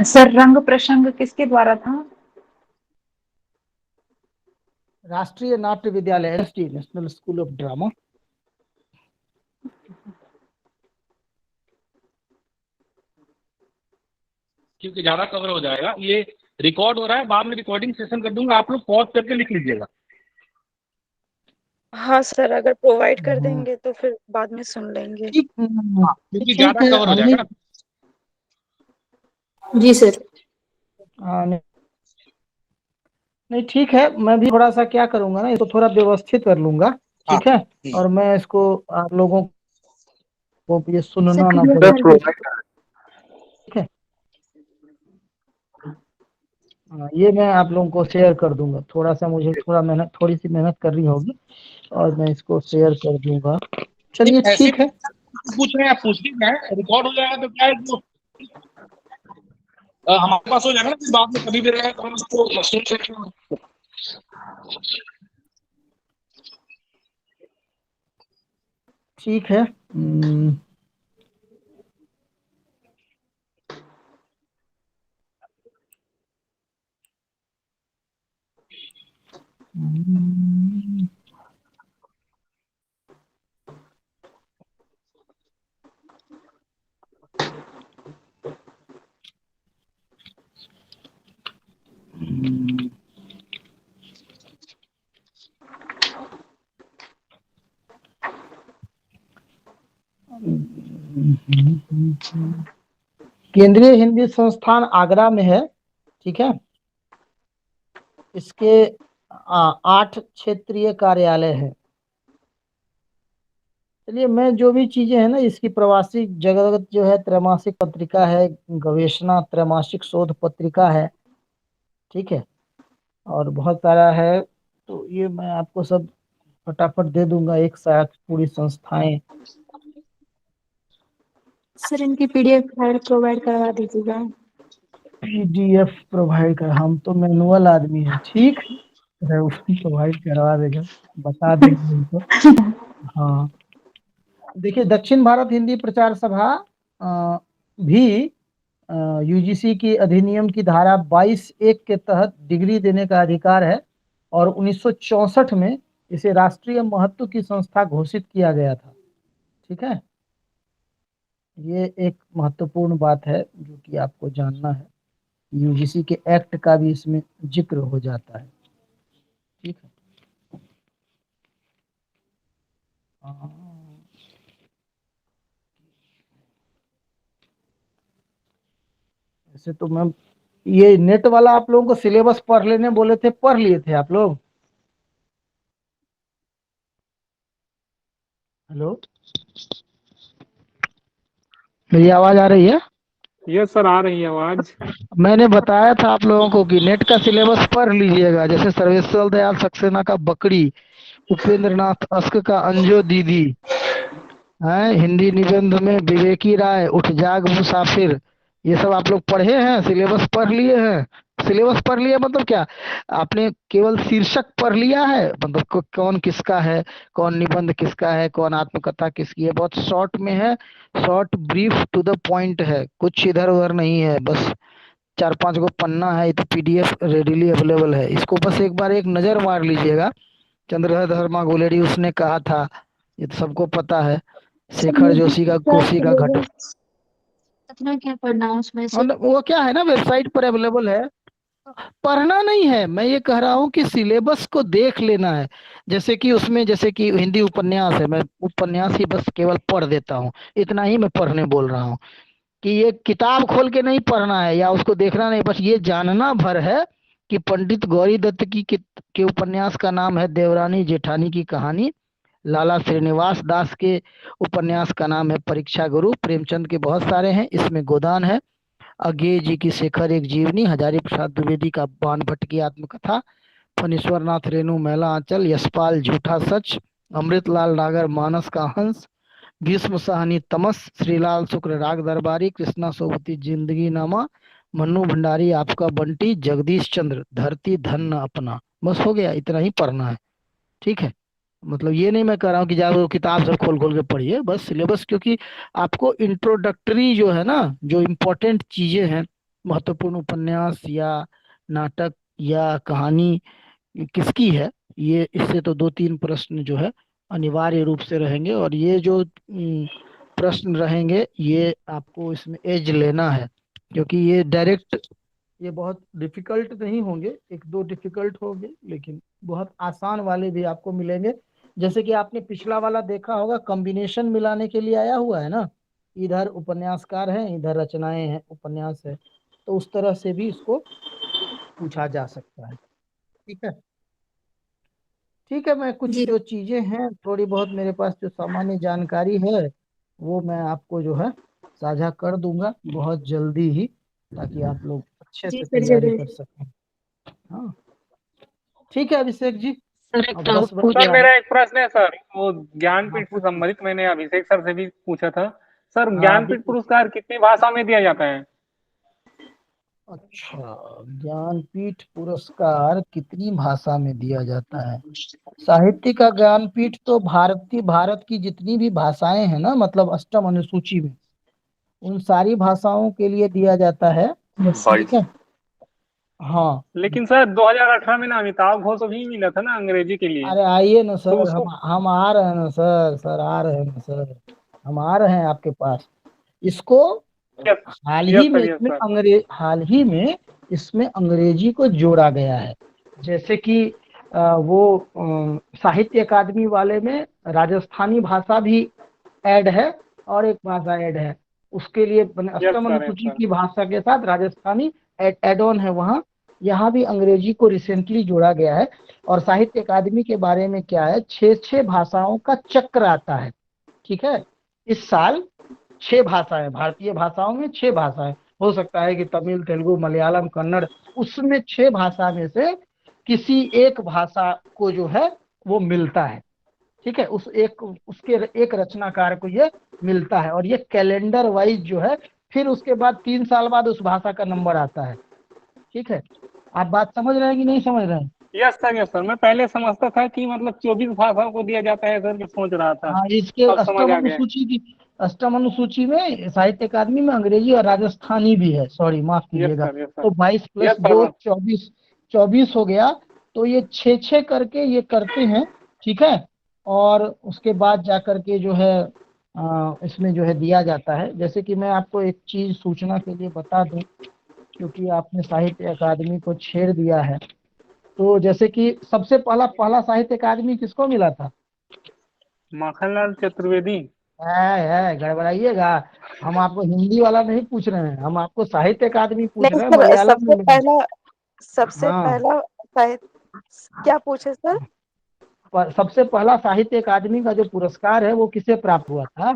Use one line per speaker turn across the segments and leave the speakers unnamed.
Sir रंग प्रसंग किसके द्वारा था?
राष्ट्रीय नाट्य विद्यालय, NST, national school of drama.
क्योंकि ज्यादा कवर हो जाएगा, ये रिकॉर्ड हो रहा है, बाद में रिकॉर्डिंग सेशन कर दूंगा, आप लोग पॉज करके लिख लीजिएगा।
हाँ सर, अगर प्रोवाइड कर देंगे तो फिर बाद में सुन लेंगे।
क्योंकि ज्यादा कवर हो जाएगा ना।
जी सर।
नहीं ठीक है, मैं भी थोड़ा सा क्या करूंगा ना, इसको थोड़ा व्यवस्थित कर लूंगा, ठीक है। और मैं इसको आप लोगों को ये सुनना ना पड़े, ठीक है। ये मैं आप लोगों को शेयर कर दूंगा, थोड़ा सा मुझे थोड़ी सी मेहनत करनी होगी और मैं इसको शेयर कर दूंगा। चलिए ठीक है।
पूछ रहे हैं, आप पूछ लीजिए, रिकॉर्ड हो जाएगा तो क्या है, जो हमारे पास हो जाएगा ना, फिर बाद में कभी भी रहेगा तो हम उसको
ठीक है। केंद्रीय हिंदी संस्थान आगरा में है, ठीक है। इसके 8 क्षेत्रीय कार्यालय है। चलिए, मैं जो भी चीजें हैं ना, इसकी प्रवासी जगत जो है, त्रैमासिक पत्रिका है, गवेषणा त्रैमासिक शोध पत्रिका है, ठीक है, और बहुत सारा है। तो ये मैं आपको सब फटाफट दे दूंगा एक साथ, पूरी संस्थाएं।
सर इनकी पीडीएफ फाइल प्रोवाइड करवा दीजिएगा।
पीडीएफ प्रोवाइड कर, हम तो मैनुअल आदमी है, ठीक है, प्रोवाइड करवा देगा, बता देंगे उनको। हाँ, देखिए, दक्षिण भारत हिंदी प्रचार सभा भी यूजीसी की अधिनियम की धारा 22(1) के तहत डिग्री देने का अधिकार है और 1964 में इसे राष्ट्रीय महत्व की संस्था घोषित किया गया था, ठीक है। ये एक महत्वपूर्ण बात है जो कि आपको जानना है। यूजीसी के एक्ट का भी इसमें जिक्र हो जाता है, ठीक है। ऐसे तो मैं ये नेट वाला आप लोगों को सिलेबस पढ़ लेने बोले थे, पढ़ लिए थे आप लोग? हेलो, मेरी आवाज आ रही है?
यस सर, आ रही है आवाज।
मैंने बताया था आप लोगों को कि नेट का सिलेबस पढ़ लीजिएगा, जैसे सर्वेश्वर दयाल सक्सेना का बकरी, उपेंद्र नाथ अस्क का अंजो दीदी है, हिंदी निबंध में विवेकी राय उठ जाग मुसाफिर, ये सब आप लोग पढ़े हैं, सिलेबस पढ़ लिए हैं। सिलेबस पढ़ लिया मतलब क्या, आपने केवल शीर्षक पढ़ लिया है, मतलब कौन किसका है, कौन निबंध किसका है, कौन आत्मकथा किसकी है, बहुत शॉर्ट में है, short brief to the point है, कुछ इधर उधर नहीं है, बस 4-5 गो पन्ना है। तो पीडीएफ रेडीली अवेलेबल है, इसको बस एक बार एक नजर मार लीजिएगा। चंद्रधर मांगोलेरी उसने कहा था, ये तो सबको पता है, शेखर जोशी का कोसी का घट,
कितना क्या पढ़ना उसमें से?
वो क्या है ना, वेबसाइट पर अवेलेबल है। पढ़ना नहीं है, मैं ये कह रहा हूँ कि सिलेबस को देख लेना है। जैसे कि उसमें, जैसे कि हिंदी उपन्यास है, मैं उपन्यास ही बस केवल पढ़ देता हूँ, इतना ही मैं पढ़ने बोल रहा हूँ। कि ये किताब खोल के नहीं पढ़ना है या उसको देखना नहीं, बस ये जानना भर है कि पंडित गौरी दत्त के उपन्यास का नाम है देवरानी जेठानी की कहानी, लाला श्रीनिवास दास के उपन्यास का नाम है परीक्षा गुरु, प्रेमचंद के बहुत सारे हैं, इसमें गोदान है, अज्ञेय जी की शेखर एक जीवनी, हजारी प्रसाद द्विवेदी का बाण भट्ट की आत्मकथा, फणीश्वर नाथ रेणु मैला आंचल, यशपाल झूठा सच, अमृतलाल नागर मानस का हंस, भीष्म साहनी तमस, श्रीलाल शुक्र राग दरबारी, कृष्णा सोबती जिंदगी नामा, मन्नू भंडारी आपका बंटी, जगदीश चंद्र धरती धन अपना। बस हो गया, इतना ही पढ़ना है, ठीक है। मतलब ये नहीं मैं कह रहा हूँ कि जाओ वो किताब सब खोल खोल के पढ़िए, बस सिलेबस, क्योंकि आपको इंट्रोडक्टरी जो है ना, जो इम्पोर्टेंट चीजें हैं महत्वपूर्ण उपन्यास या नाटक या कहानी किसकी है। ये इससे तो 2-3 प्रश्न जो है अनिवार्य रूप से रहेंगे, और ये जो प्रश्न रहेंगे ये आपको इसमें एज लेना है, क्योंकि ये डायरेक्ट, ये बहुत डिफिकल्ट नहीं होंगे, 1-2 डिफिकल्ट होंगे, लेकिन बहुत आसान वाले भी आपको मिलेंगे। जैसे कि आपने पिछला वाला देखा होगा, कॉम्बिनेशन मिलाने के लिए आया हुआ है ना, इधर उपन्यासकार हैं, इधर रचनाएं हैं, उपन्यास है, तो उस तरह से भी इसको पूछा जा सकता है। ठीक है, ठीक है। मैं कुछ
जी।
जो चीजें हैं थोड़ी बहुत मेरे पास जो सामान्य जानकारी है वो मैं आपको जो है साझा कर दूंगा बहुत जल्दी ही, ताकि आप लोग अच्छे
जी
से
सर
तैयारी
जरूर।
कर सकें। हाँ, ठीक है अभिषेक जी,
सर एक
अब
डाउट
10 बज
सर
पूछना
गया।
मेरा एक प्रश्न है सर, वो
हाँ
ज्ञानपीठ से
पूछिए।
संबंधित मैंने अभिषेक सर से भी पूछा था। सर
हाँ
ज्ञानपीठ
बिल्कुल।
पुरस्कार कितनी भाषा में दिया जाता है?
अच्छा, ज्ञानपीठ पुरस्कार कितनी भाषा में दिया जाता है? साहित्य का ज्ञानपीठ तो भारत की जितनी भी भाषाएं हैं ना, मतलब अष्टम अनुसूची में, उन सारी भाषाओं के लिए दिया जाता है। ठीक है। हाँ।
लेकिन सर 2018 में ना अमिताभ घोष भी मिला था ना अंग्रेजी के लिए,
अरे आइए ना
तो
सर,
उसको।
हम आ रहे हैं ना सर, आ रहे हैं ना सर, हम आ रहे हैं आपके पास। इसको
yes. Yes sir, yes sir.
हाल ही में इसमें अंग्रेजी को जोड़ा गया है। जैसे कि वो साहित्य अकादमी वाले में राजस्थानी भाषा भी ऐड है, और एक भाषा ऐड है उसके लिए,
यस
अष्टम
सर, यस
अनुसूची
सर।
की भाषा के साथ राजस्थानी एड ऑन है वहाँ। यहाँ भी अंग्रेजी को रिसेंटली जोड़ा गया है। और साहित्य अकादमी के बारे में क्या है, 6 भाषाओं का चक्र आता है। ठीक है, इस साल 6 भाषाएं, भारतीय भाषाओं में 6 भाषाएं, हो सकता है कि तमिल, तेलुगु, मलयालम, कन्नड़, उसमें 6 भाषा में से किसी एक भाषा को जो है वो मिलता है। ठीक है, उसके एक रचनाकार को ये मिलता है, और ये कैलेंडर वाइज जो है, फिर उसके बाद 3 साल बाद उस भाषा का नंबर आता है। ठीक है, आप बात समझ रहे हैं कि नहीं समझ रहे हैं?
Yes sir, yes sir. मैं पहले समझता था कि मतलब 24 भाषाओं को दिया जाता है सर, मैं सोच रहा था।
हाँ, इसके
अब समझ आ गया।
अष्टम अनुसूची में साहित्य अकादमी में अंग्रेजी और राजस्थानी भी है, सॉरी माफ
यस
कीजिएगा।
Sir, yes sir.
तो 22 प्लस
यस सर।
2 24, 24 हो गया। तो ये 6 करके ये करते हैं। ठीक है, और उसके बाद जा करके जो है इसमें जो है दिया जाता है। जैसे कि मैं आपको एक चीज सूचना के लिए बता दूं, क्योंकि आपने साहित्य अकादमी को छेड़ दिया है, तो जैसे कि सबसे पहला पहला साहित्य अकादमी किसको मिला था?
माखनलाल चतुर्वेदी।
है गड़बड़ाइएगा। हम आपको हिंदी वाला नहीं पूछ रहे हैं, हम आपको साहित्य अकादमी पूछ
नहीं
रहे हैं,
सर,
मलयालम में मिला।
सबसे
हाँ,
पहला शायद क्या पूछे सर?
सबसे पहला साहित्य अकादमी का जो पुरस्कार है वो किसे प्राप्त हुआ था?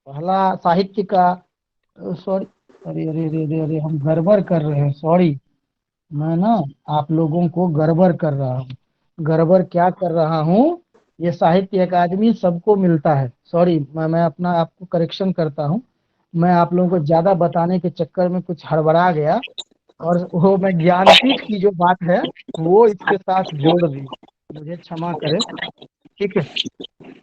पहला साहित्य का, सॉरी, अरे अरे अरे अरे अरे, हम गड़बड़ कर रहे हैं, सॉरी। मैं ना आप लोगों को गड़बड़ कर रहा हूँ। गड़बड़ क्या कर रहा हूँ, ये साहित्य अकादमी सबको मिलता है, सॉरी। मैं अपना आपको करेक्शन करता हूँ। मैं आप लोगों को ज्यादा बताने के चक्कर में कुछ हड़बड़ा गया, और वो मैं ज्ञानपीठ की जो बात है वो इसके साथ जोड़ दी, मुझे क्षमा करें। ठीक है,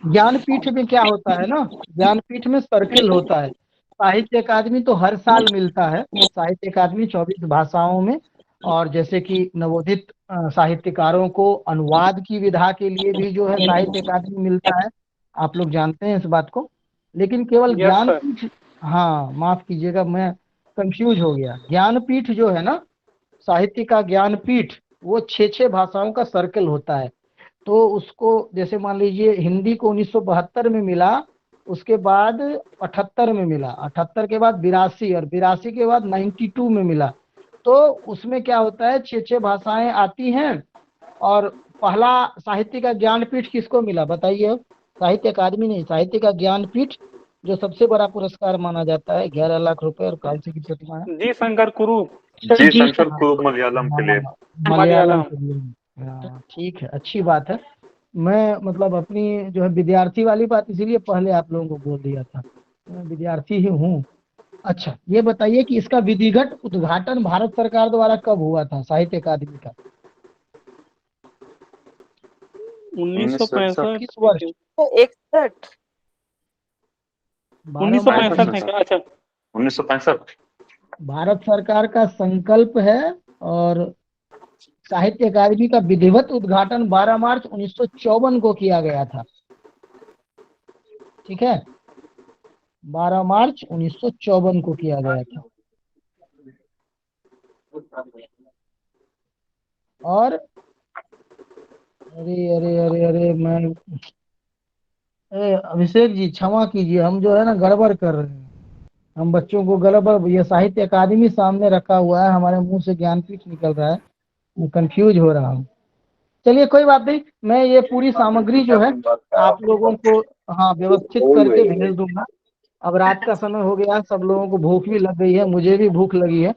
ज्ञानपीठ में क्या होता है ना, ज्ञानपीठ में सर्किल होता है। साहित्य अकादमी तो हर साल मिलता है, साहित्य अकादमी 24 भाषाओं में। और जैसे कि नवोदित साहित्यकारों को अनुवाद की विधा के लिए भी जो है साहित्य अकादमी मिलता है, आप लोग जानते हैं इस बात को। लेकिन केवल
यस सर।
ज्ञानपीठ, हाँ माफ कीजिएगा, मैं कंफ्यूज हो गया। ज्ञानपीठ जो है ना, साहित्य का ज्ञानपीठ, वो 6 भाषाओं का सर्कल होता है। तो उसको जैसे मान लीजिए हिंदी को 1972 में मिला, उसके बाद 78 में मिला, 78 के बाद 82, और 82 के बाद 92 में मिला। तो उसमें क्या होता है, 6 भाषाएं आती हैं। और पहला साहित्य का ज्ञानपीठ किसको मिला बताइए? साहित्य अकादमी नहीं, साहित्य का ज्ञानपीठ, जो सबसे बड़ा पुरस्कार माना जाता है, 11 लाख रुपए और कांस्य की प्रतिमा है।
जी शंकर कुरूप।
जी
जी
शंकर
सर।
को मलयालम के लिए।
हाँ, मलयालम
मलयालम।
के लिए। हाँ ठीक है, अच्छी बात है। मैं मतलब अपनी जो है विद्यार्थी वाली बात इसीलिए पहले आप लोगों को बोल दिया था, मैं विद्यार्थी ही हूँ। अच्छा, ये बताइए कि इसका विधिवत उद्घाटन भारत सरकार द्वारा कब हुआ था, साहित्य अकादमी का?
1965।
किस वर्ष?
61।
उन्नीस सौ
12 मार्च
पैंसठ है
65
क्या? अच्छा।
1965।
भारत सरकार का संकल्प है और साहित्य अकादमी का विधिवत उद्घाटन 12 मार्च 1954 को किया गया था। ठीक है, 12 मार्च 1954 को किया गया था। और अरे अरे अरे अरे मैं अभिषेक जी क्षमा कीजिए, हम जो है ना गड़बड़ कर रहे हैं। हम बच्चों को गड़बड़, ये साहित्य अकादमी सामने रखा हुआ है, हमारे मुंह से ज्ञानपीठ निकल रहा है, मैं कंफ्यूज हो रहा हूँ। चलिए कोई बात नहीं, मैं ये पूरी सामग्री जो है आप लोगों को हाँ व्यवस्थित करके भेज दूंगा। अब रात का समय हो गया, सब लोगों को भूख भी लग गई है, मुझे भी भूख लगी है।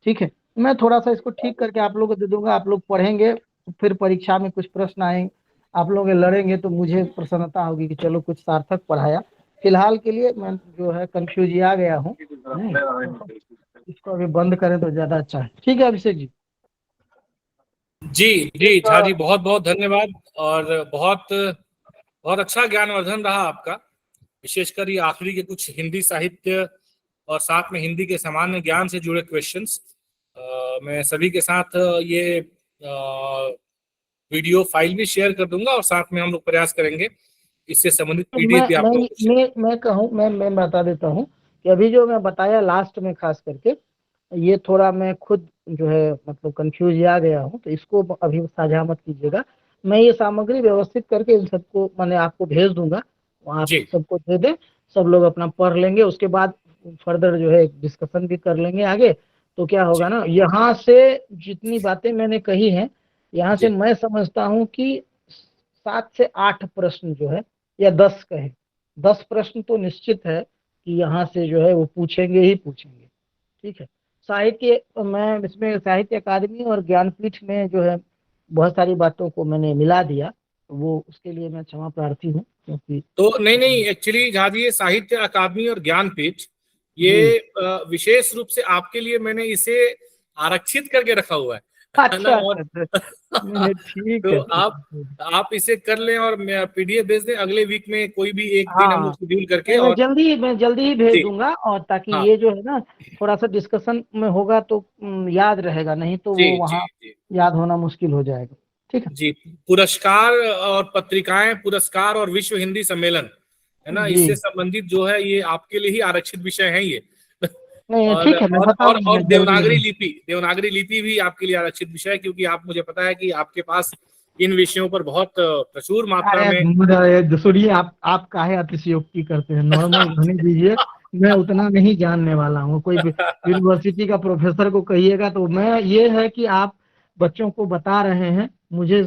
ठीक है, मैं थोड़ा सा इसको ठीक करके आप लोगों को दे दूंगा, आप लोग पढ़ेंगे, फिर परीक्षा में कुछ प्रश्न आएंगे, आप लोग लड़ेंगे तो मुझे प्रसन्नता होगी कि चलो कुछ सार्थक पढ़ाया। फिलहाल के लिए मैं जो है कंफ्यूज आ गया हूँ, इसको अभी बंद करें तो ज्यादा अच्छा है। ठीक है अभिषेक जी।
जी जी झा जी, बहुत बहुत धन्यवाद और बहुत बहुत अच्छा ज्ञानवर्धन रहा आपका, विशेषकर ये आखिरी के कुछ हिंदी साहित्य और साथ में हिंदी के सामान्य ज्ञान से जुड़े क्वेश्चंस। मैं सभी के साथ ये वीडियो फाइल भी शेयर कर दूंगा और साथ में हम लोग प्रयास करेंगे इससे संबंधित पीडीएफ भी आप लोगों को शेयर।
मैं कहूँ, मैं बता देता हूँ कि अभी जो मैं बताया लास्ट में खास करके, ये थोड़ा मैं खुद जो है मतलब कंफ्यूज आ गया हूँ, तो इसको अभी साझा मत कीजिएगा। मैं ये सामग्री व्यवस्थित करके इन सबको मैंने आपको भेज दूंगा, आप
जी
सबको दे दें, सब लोग अपना पढ़ लेंगे, उसके बाद फर्दर जो है डिस्कशन भी कर लेंगे आगे। तो क्या होगा ना, यहाँ से जितनी बातें मैंने कही हैं, यहाँ से
जी
मैं समझता हूँ कि 7 से 8 प्रश्न जो है, या 10 कहे, 10 प्रश्न तो निश्चित है कि यहाँ से जो है वो पूछेंगे ही पूछेंगे। ठीक है, साहित्य, मैं इसमें साहित्य अकादमी और ज्ञानपीठ में जो है बहुत सारी बातों को मैंने मिला दिया, वो उसके लिए मैं क्षमा प्रार्थी हूँ, क्योंकि
तो नहीं एक्चुअली झा जी, ये साहित्य अकादमी और ज्ञानपीठ ये विशेष रूप से आपके लिए मैंने इसे आरक्षित करके रखा हुआ है ना।
अच्छा
और
नहीं, ठीक
तो
है,
आप इसे कर लें और पीडीएफ भेज दें, अगले वीक में कोई भी एक दिन हम लोग
हाँ
शेड्यूल करके।
नहीं,
और
मैं जल्दी ही भेज
जी
दूंगा, और ताकि
हाँ
ये जो है ना थोड़ा सा डिस्कशन में होगा तो याद रहेगा, नहीं तो
जी
वो
जी
वहाँ
जी
याद होना मुश्किल हो जाएगा। ठीक है
जी, पुरस्कार और पत्रिकाएं, पुरस्कार और विश्व हिंदी सम्मेलन है ना,
जी,
इससे संबंधित जो है ये आपके लिए ही आरक्षित विषय है ये।
नहीं
और
ठीक है, मैं बता दूंगा जल्दी जल्दी।
देवनागरी लिपि भी आपके लिए आरक्षित विषय है, क्योंकि आप, मुझे पता है कि आपके पास इन विषयों पर बहुत प्रचुर मात्रा में।
अरे सुनिए, आप काहे अतिशयोक्ति करते हैं, नॉर्मल रहने दीजिए, मैं उतना नहीं जानने वाला हूँ। कोई यूनिवर्सिटी का प्रोफेसर को कहिएगा तो मैं, ये है कि आप बच्चों को बता रहे हैं, मुझे